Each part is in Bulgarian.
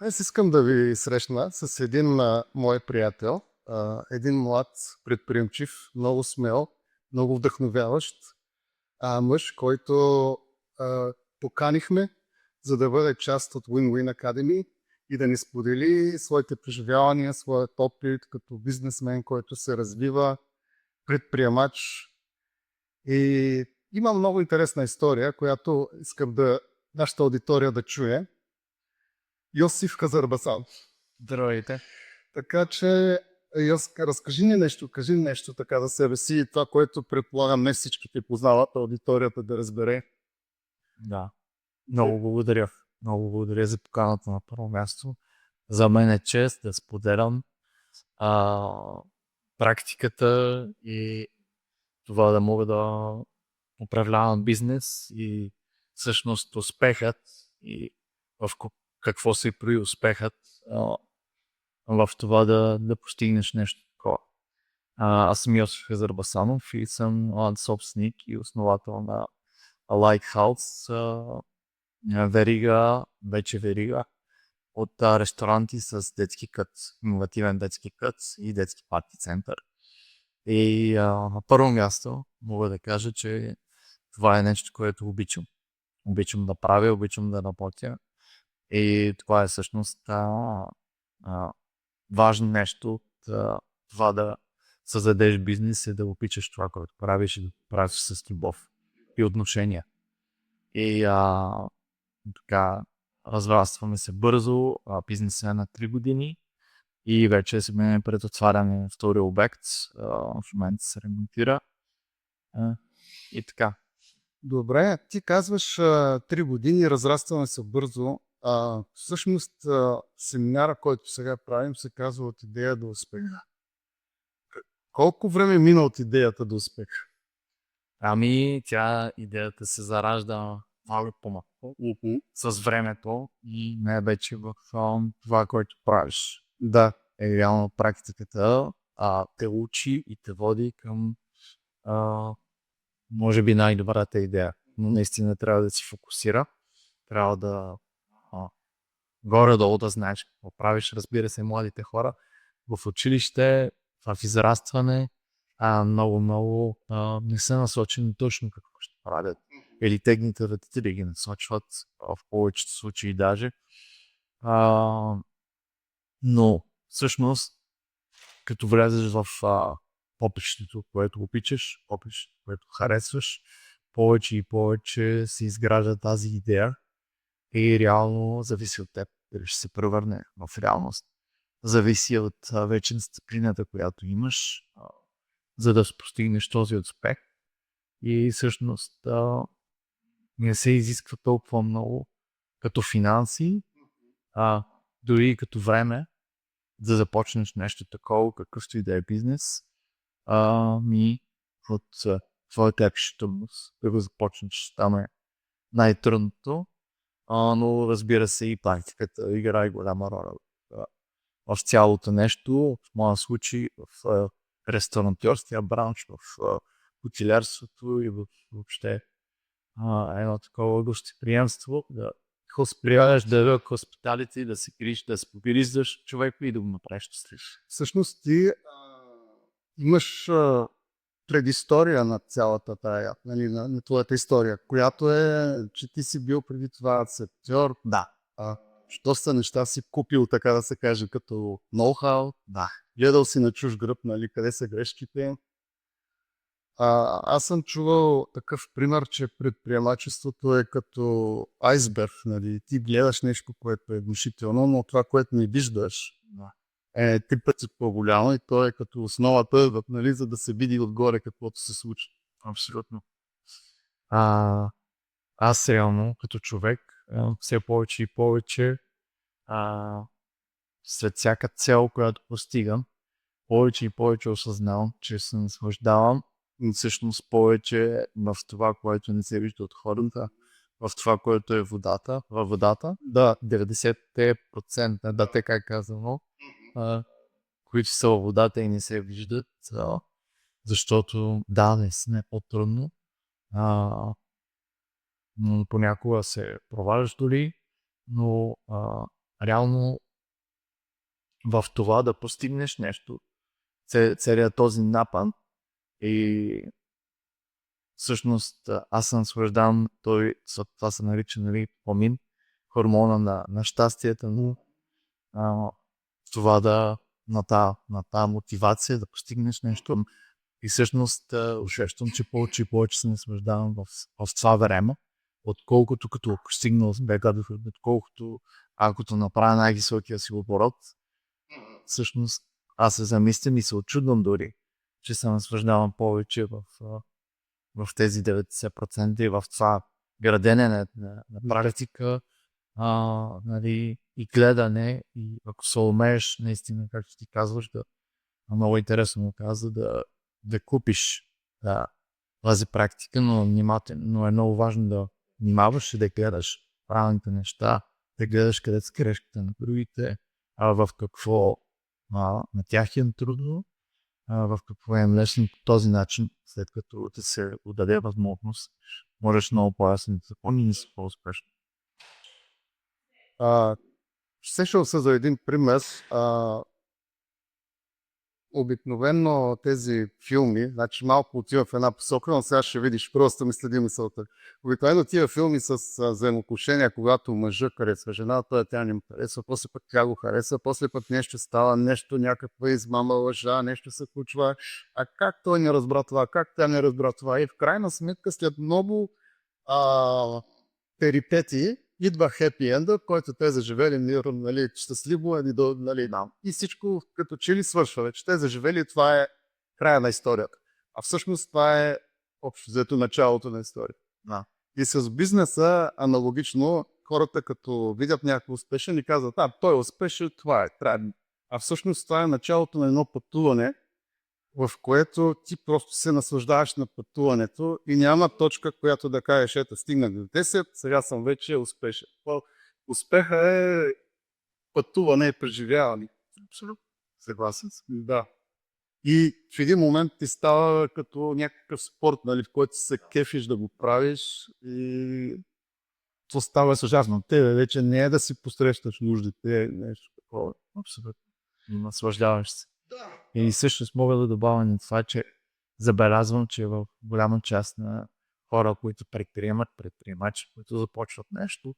Аз искам да ви срещна с един мой приятел, един млад предприемчив, много смел, много вдъхновяващ мъж, който поканихме, за да бъде част от Win-Win Academy и да ни сподели своите преживявания, своят опит като бизнесмен, който се развива, предприемач. И има много интересна история, която искам нашата аудитория да чуе. Йосиф Казарбасан. Здравейте. Така че, разкажи ни нещо, кажи нещо така за себе си и това, което предполагам не всички те познават, аудиторията да разбере. Да. Много благодаря. Много благодаря за поканата на първо място. За мен е чест да споделям а, практиката и това да мога да управлявам бизнес и всъщност успехът и какво се прои успехът в това да постигнеш нещо такова. Аз съм Йосиф Хазарбасанов и съм собственик и основател на Lighthouse, вече верига от ресторанти с детски кът, иновативен детски кът и детски парти център. И на първо място мога да кажа, че това е нещо, което обичам. Обичам да правя, обичам да работя. И това е всъщност важно нещо от това да създадеш бизнес и да обичаш това, което правиш и да го правиш с любов и отношения. И така, разрастваме се бързо, бизнесът е на 3 години и вече сме пред отваряне на втори обект. В момента се ремонтира. И така. Добре, ти казваш 3 години, разрастваме се бързо. Всъщност семинара, който сега правим, се казва от идея до успех. Колко време мина от идеята до успех? Идеята се заражда малко по-малко с времето и най-вече в това, което правиш. Да. Реално практиката те учи и те води към може би най-добрата идея. Но наистина трябва да си фокусира. Трябва да горе-долу да знаеш какво правиш. Разбира се, младите хора в училище, в израстване, много не са насочени точно какво ще правят. Или техните родители ги насочват в повечето случаи даже. Но всъщност, като влезеш в попрището, което обичаш, попрището, което харесваш, повече и повече се изгражда тази идея и реално зависи от теб дали ще се превърне в реалност. Зависи от вече дисциплината, която имаш, за да постигнеш този успех. И всъщност не се изисква толкова много като финанси, дори и като време, да започнеш нещо такова, какъвто и да е бизнес. От твоята епищност да го започнеш там е най-трудното, но разбира се и практиката играе голяма роля в цялото нещо, в моя случай в ресторантьорския бранш, в хотелиерството и въобще едно такова гостоприемство, да хоспиталиш, да хоспиталите, да се грижиш, да се погриждаш човек и да го направиш щастлив. Всъщност ти имаш предистория на цялата тая, нали, на твоята история, която е, че ти си бил преди това актьор. Да. Доста неща си купил, така да се каже, като ноу-хау. Да. Гледал си на чуж гръб, нали, къде са грешките. Аз съм чувал такъв пример, че предприемачеството е като айсберг. Нали. Ти гледаш нещо, което е внушително, но това, което не виждаш, е 3 пъти по-голямо и то е като основата, нали, за да се види отгоре каквото се случва. Абсолютно. Аз реално, като човек, все повече и повече след всяка цел, която постигам, повече и повече осъзнавам, че се наслаждавам, но всъщност повече в това, което не се вижда от хората, в това, което е водата, във водата, 90%, да, така е казано, които са във водата и не се виждат, защото наистина е по-трудно, но понякога се проваляш дори, но реално в това да постигнеш нещо, целият този напън и всъщност аз се наслаждавам, това се нарича, нали, помин, хормона на щастието, но това на тази мотивация да постигнеш нещо. И всъщност усещам, че повече и повече се наслаждавам в това време, отколкото като постигнал успеха, отколкото ако направя най-високия си оборот. Всъщност аз се замислям и се очудвам дори, че се наслаждавам повече в тези 90% и в това градене на практика, нали, и гледане, и ако се умееш наистина, както ти казваш, много интересно му каза, да купиш тази практика, но е много важно да внимаваш и да гледаш правилните неща, да гледаш къде са грешките на другите, в какво на тях им трудно, в какво им лесно по този начин, след като ти се отдаде възможност, можеш много по-ясно да запомни и си по-успешно. Сещам се за един пример. Обикновено тези филми, значи малко отива в една посока, но сега ще видиш, просто ми следи мисълта. Обикновено тия филми с взаимоотношения, когато мъжът харесва жената, тя не му харесва, после пък тя го харесва, после пък нещо става, нещо, някаква измама, лъжа, нещо се случва. А как той не разбра това, как тя не разбра това? И в крайна сметка след много перипетии идва хепи енда, в който те заживели мирно, нали, щастливо, нали, и всичко като че ли свършва вече. Те заживели, това е края на историята. А всъщност това е общо взето началото на историята. И с бизнеса аналогично, хората като видят някакво успешен и казват, той е успешен, това е, трябва. А всъщност това е началото на едно пътуване, в което ти просто се наслаждаваш на пътуването и няма точка, която да кажеш, ето стигнах до 10, сега съм вече успешен. Успеха е пътуване и преживяване. Абсолютно. Съгласен съм. Да. И в един момент ти става като някакъв спорт, нали, в който се кефиш да го правиш и то става ужасно. Те вече не е да си посрещаш нуждите, е нещо такова. Абсолютно. Наслаждаваш се. И също мога да добавя на това, че забелязвам, че в голяма част на хора, които предприемачи, които започват нещо,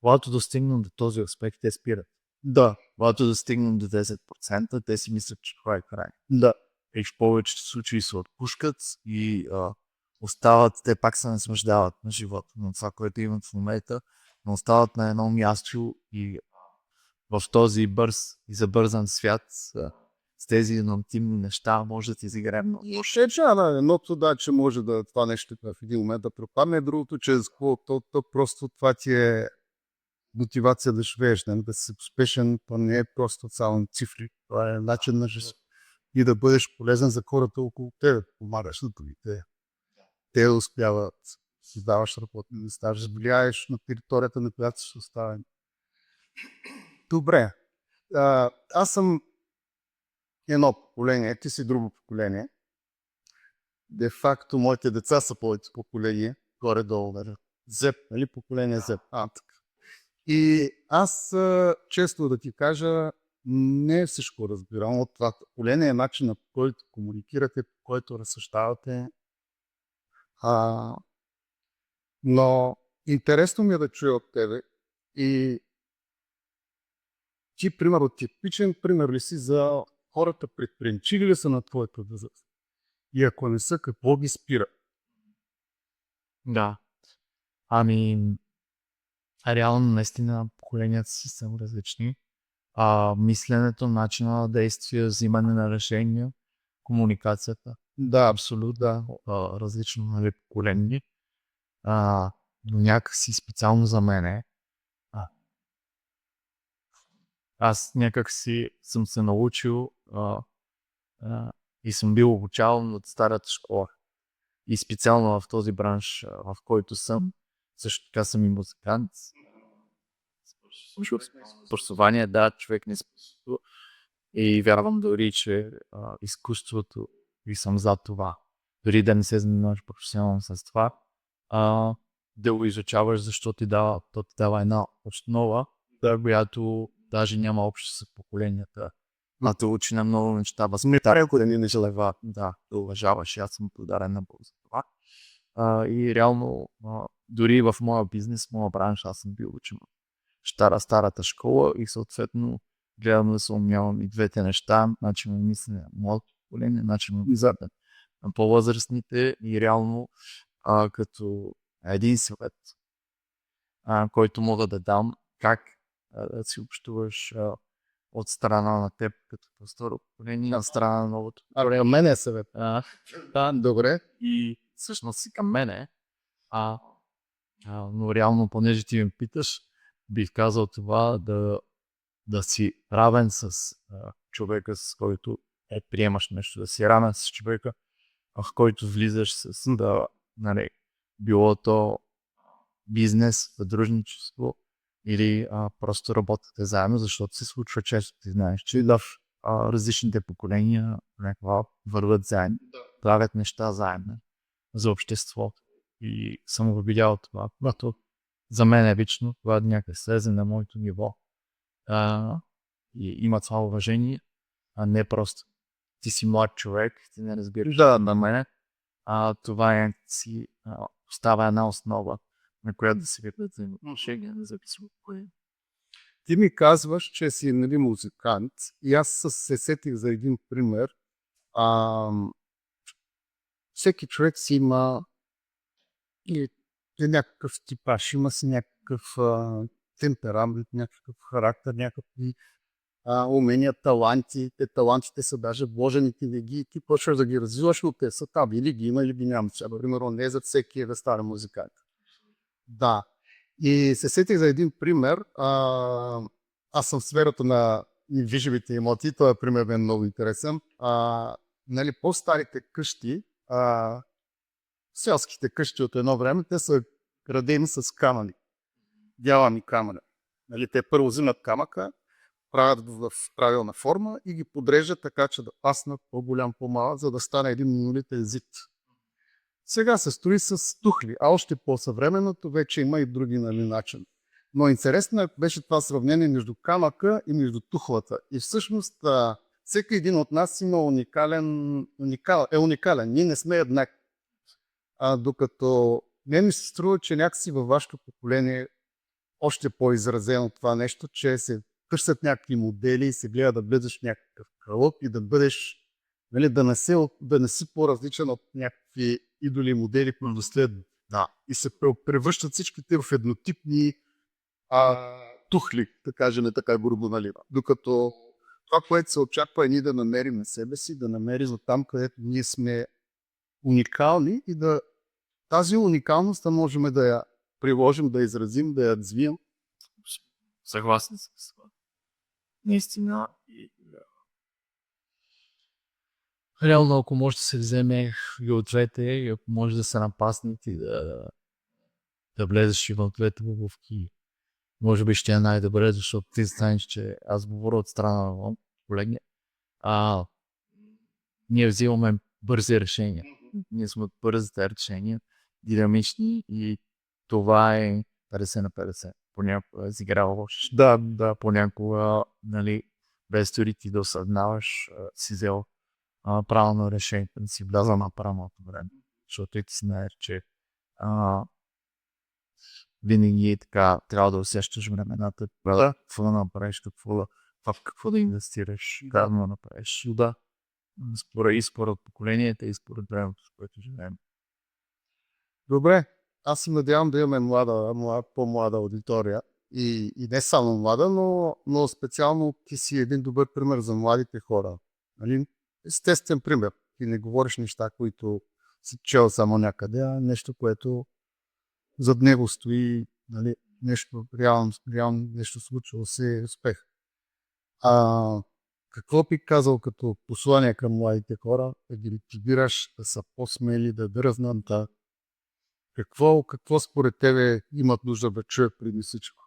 когато достигнат до този успех, те спират. Да. Когато достигнат до 10%, те си мислят, че това е край. Да. И в повечето случаи се отпускат и остават, те пак се наслаждават на живота, на това, което имат в момента, но остават на едно място и в този бърз и забързан свят с тези интимни неща може да ти изиграем много. Едното да, че може да това нещо в един момент да пропадне, другото, че то просто това ти е мотивация да живееш, да си успешен, то не е просто само цифри, това е начин на жизнен и да бъдеш полезен за хората около тебе, помагаш на другите. Те успяват, си даваш работни места, влияеш на територията, на която ще оставим. Добре. Аз съм едно поколение, ти си друго поколение. Де факто моите деца са повече поколение, горе-долу, Z, нали, поколение Z. Така. И аз често да ти кажа, не всичко разбирам от това поколение, начина по който комуникирате, по който разсъждавате. Но интересно ми е да чуя от тебе и ти, примерно, типичен пример ли си за хората предприемчиви ли са на твоята възраст? И ако не са, какво ги спира? Да. Реално наистина поколенията си са различни. Мисленето, начина на действие, взимане на решения, комуникацията. Да, абсолютно. Различно, нали, поколение. Но някакси специално за мен аз някакси съм се научил и съм бил обучаван от старата школа. И специално в този бранш, в който съм, също така съм и музикант. Образование, да, човек не изкуството. И вярвам дори, че изкуството и съм за това. Дори да не се занимаваш професионално с това, да го изучаваш, защото то ти дава една основа, която даже няма общо с поколенията. А те учи на много неща. Възпитание, ако да ни не желева, да уважаваш. Аз съм благодарен на Бог за това. И реално, дори в моя бизнес, моя бранш, аз съм бил учен в старата школа и съответно гледам да се умявам и двете неща, начин на мислене на моето поколение, начин на мислене на по-възрастните и реално като един съвет, който мога да дам, как да си общуваш от страна на теб като по-старо поколение, от страна на новото поколение. Към мен е съвет. Да, Добре. и всъщност и към мене, но реално, понеже ти ме питаш, бих казал това да си равен с човека, с който приемаш нещо, да си равен с човека, в който влизаш с нали, било то бизнес, съдружничество или просто работите заедно, защото се случва често, ти знаеш, че в различните поколения върват заедно, правят неща заедно за обществото. И съм го видял това, когато за мен е лично, това някъде слезе на моето ниво и има това уважение, а не просто ти си млад човек, ти не разбираш на мене, това е си остава една основа, на която да се видят взаимоотношения, независимо кое. Ти ми казваш, че си музикант и аз се сетих за един пример. Всеки човек си има някакъв типаж, има си някакъв темперамент, някакъв характер, някакви умения, таланти. Талантите са даже вложени ти ти почваш да ги развиваш, но те са там. Или ги има, или ги няма. Примерно не за всеки е да стане музикант. Да. И се сетих за един пример. Аз съм в сферата на недвижимите имоти. Този пример е много интересен. Нали, по-старите къщи, селските къщи от едно време, те са градени с камъни. Дялани камъни. Нали, те първо взимат камъка, правят в правилна форма и ги подреждат така, че да паснат по-голям, по-малък, за да стане един монолитен зид. Сега се строи с тухли, а още по-съвременното вече има и други начин. Но интересно беше това сравнение между камъка и между тухлата. И всъщност всеки един от нас има уникален. Ние не сме еднакви. Докато не ми се струва, че някакси във вашето поколение още по-изразено това нещо, че се търсят някакви модели и се гледа да влезеш в някакъв кълъп и да бъдеш, нали, да не си по-различен от някакви идоли модели, които следват. Да. И се превръщат всичките в еднотипни тухли, да кажем така грубо, нали. Докато това, което се очаква е ние да намерим на себе си, да намерим там, където ние сме уникални и тази уникалност да можем да я приложим, да изразим, да я развием. Съгласен съм с това. Наистина. Реално, ако може да се вземе и от двете, и ако може да се напаснат и да влезеш и в двете обувки, може би ще е най-добре, защото ти знаеш, че аз говоря от страна на колеги. Ние взимаме бързи решения. Ние сме от бързите решения, динамични и това е 50 на 50. Понякога изиграва лошо. Да, понякога, нали, без дори ти да осъзнаваш, си взел правилно решение, да си вляза на правилното време. Защото и ти знаеш, че винаги така трябва да усещаш времената, какво да направиш, какво да инвестираш, как да направиш. Да, според поколенията и според времето, с което живеем. Добре, аз се надявам да имаме по-млада аудитория и не само млада, но специално ти си един добър пример за младите хора. Нали? Естествен пример. Ти не говориш неща, които си чел само някъде, а нещо, което зад него стои, нали, нещо реално нещо случило се успех. Какво би казал като послание към младите хора? Да ги мотивираш да са по-смели, да дръзнат, Какво според тебе имат нужда да чуят преди всичко?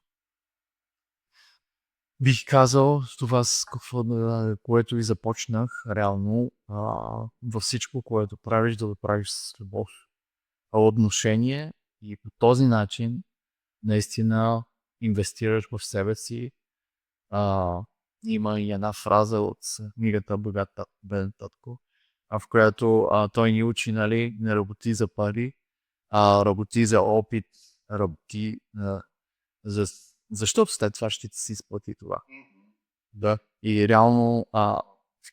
Бих казал това, с което ви започнах, реално във всичко, което правиш, да го правиш с любов, отношение и по този начин наистина инвестираш в себе си, има и една фраза от книгата Богат беден татко, в която той ни учи, нали, не работи за пари, работи за опит, работи защото след това ще ти си изплати това. Да. И реално,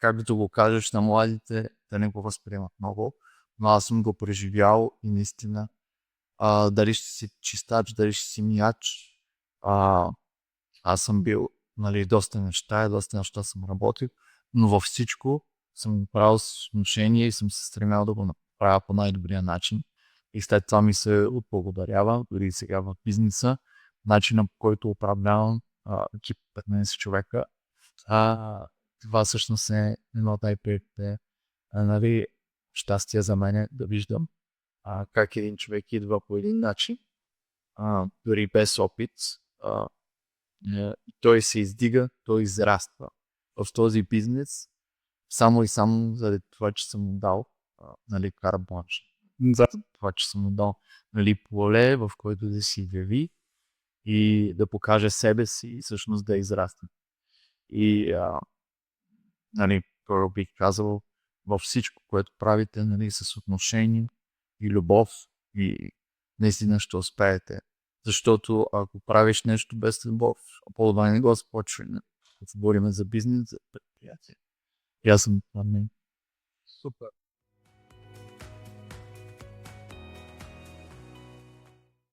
както го кажеш на младите, да не го възприемат много, но аз съм го преживял и наистина дали ще си чистач, дали ще си мияч, аз съм бил, нали, доста неща съм работил, но във всичко съм правил с отношение и съм се стремял да го направя по най-добрия начин. И след това ми се отблагодарява, дори и сега в бизнеса, начина по който управлявам екип 15 човека. Това всъщност е едно от най-приятните, нали, щастие за мен да виждам как един човек идва по един начин, дори без опит, той се издига, той израства в този бизнес, само и само заради това, че съм му дал, нали, карт бланш. За това, че съм му дал, нали, поле, в който да си яви и да покаже себе си и всъщност да израсне. И, нали, първо бих казал, във всичко, което правите, нали, с отношение и любов, и наистина ще успеете. Защото ако правиш нещо без любов, по-добре не го започвай. Ако говорим за бизнес, за предприятие. И аз съм това мнение. Супер.